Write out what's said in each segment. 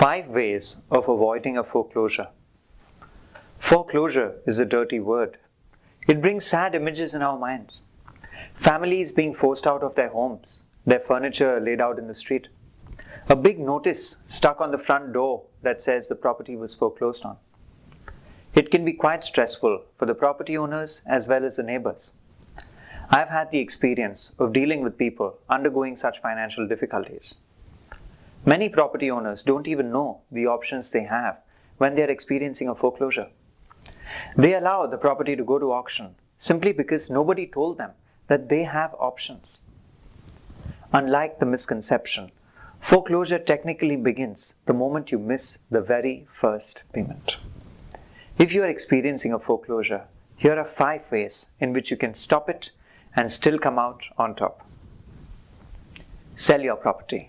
5 ways of avoiding a foreclosure. Foreclosure is a dirty word. It brings sad images in our minds. Families being forced out of their homes, their furniture laid out in the street. A big notice stuck on the front door that says the property was foreclosed on. It can be quite stressful for the property owners as well as the neighbors. I've had the experience of dealing with people undergoing such financial difficulties. Many property owners don't even know the options they have when they are experiencing a foreclosure. They allow the property to go to auction simply because nobody told them that they have options. Unlike the misconception, foreclosure technically begins the moment you miss the very first payment. If you are experiencing a foreclosure, here are 5 ways in which you can stop it and still come out on top. Sell your property.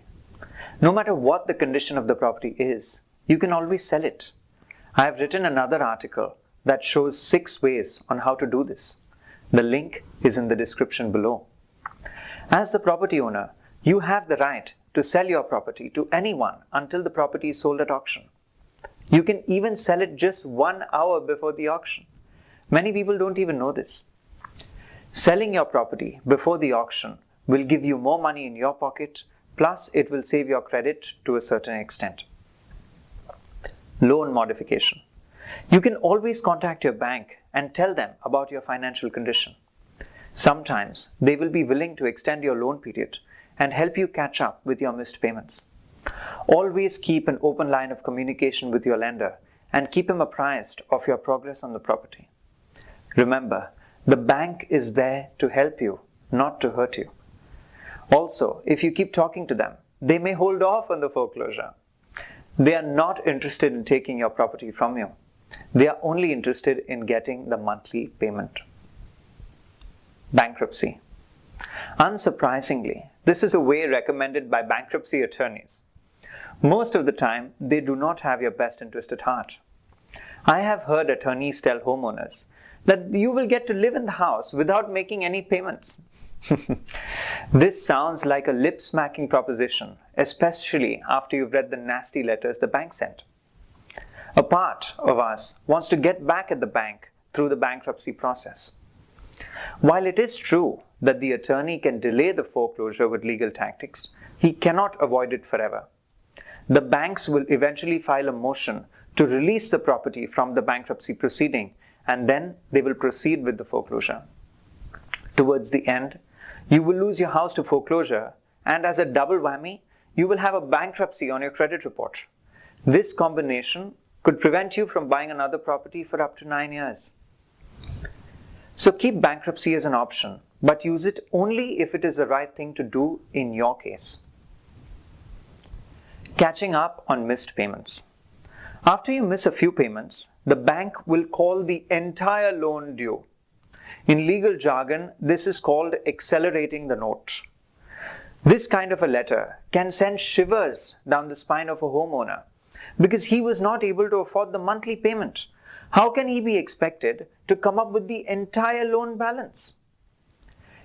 No matter what the condition of the property is, you can always sell it. I have written another article that shows 6 ways on how to do this. The link is in the description below. As the property owner, you have the right to sell your property to anyone until the property is sold at auction. You can even sell it just 1 hour before the auction. Many people don't even know this. Selling your property before the auction will give you more money in your pocket, plus it will save your credit to a certain extent. Loan modification. You can always contact your bank and tell them about your financial condition. Sometimes they will be willing to extend your loan period and help you catch up with your missed payments. Always keep an open line of communication with your lender and keep him apprised of your progress on the property. Remember, the bank is there to help you, not to hurt you. Also, if you keep talking to them, they may hold off on the foreclosure. They are not interested in taking your property from you. They are only interested in getting the monthly payment. Bankruptcy. Unsurprisingly, this is a way recommended by bankruptcy attorneys. Most of the time, they do not have your best interest at heart. I have heard attorneys tell homeowners that you will get to live in the house without making any payments. This sounds like a lip-smacking proposition, especially after you've read the nasty letters the bank sent. A part of us wants to get back at the bank through the bankruptcy process. While it is true that the attorney can delay the foreclosure with legal tactics, he cannot avoid it forever. The banks will eventually file a motion to release the property from the bankruptcy proceeding, and then they will proceed with the foreclosure. Towards the end, you will lose your house to foreclosure, and as a double whammy, you will have a bankruptcy on your credit report. This combination could prevent you from buying another property for up to 9 years. So keep bankruptcy as an option, but use it only if it is the right thing to do in your case. Catching up on missed payments. After you miss a few payments, the bank will call the entire loan due. In legal jargon, this is called accelerating the note. This kind of a letter can send shivers down the spine of a homeowner because he was not able to afford the monthly payment. How can he be expected to come up with the entire loan balance?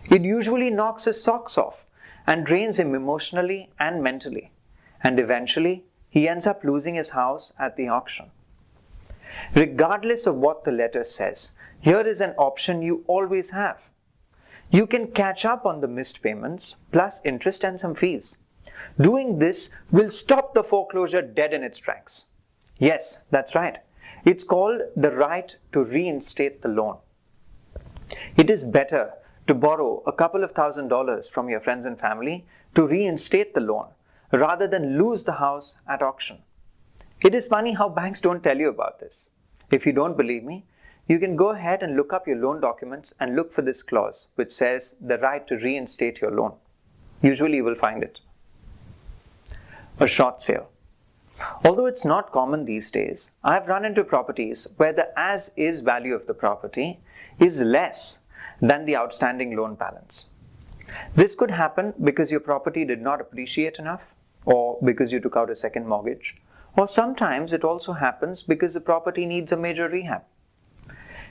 It usually knocks his socks off and drains him emotionally and mentally, and eventually he ends up losing his house at the auction. Regardless of what the letter says, here is an option you always have. You can catch up on the missed payments plus interest and some fees. Doing this will stop the foreclosure dead in its tracks. Yes, that's right. It's called the right to reinstate the loan. It is better to borrow a couple of $1,000s from your friends and family to reinstate the loan rather than lose the house at auction. It is funny how banks don't tell you about this. If you don't believe me, you can go ahead and look up your loan documents and look for this clause which says the right to reinstate your loan. Usually you will find it. A short sale. Although it's not common these days, I've run into properties where the as-is value of the property is less than the outstanding loan balance. This could happen because your property did not appreciate enough, or because you took out a second mortgage, or sometimes it also happens because the property needs a major rehab.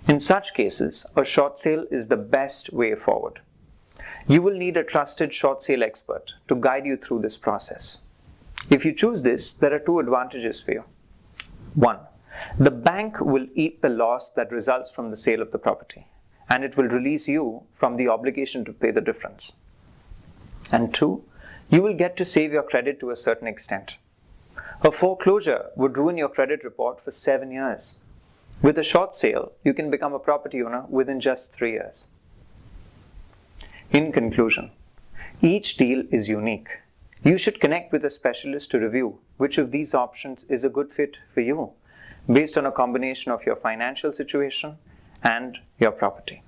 In such cases, a short sale is the best way forward. You will need a trusted short sale expert to guide you through this process. If you choose this, there are two advantages for you. One, the bank will eat the loss that results from the sale of the property, and it will release you from the obligation to pay the difference. And two, you will get to save your credit to a certain extent. A foreclosure would ruin your credit report for 7 years. With a short sale, you can become a property owner within just 3 years. In conclusion, each deal is unique. You should connect with a specialist to review which of these options is a good fit for you, based on a combination of your financial situation and your property.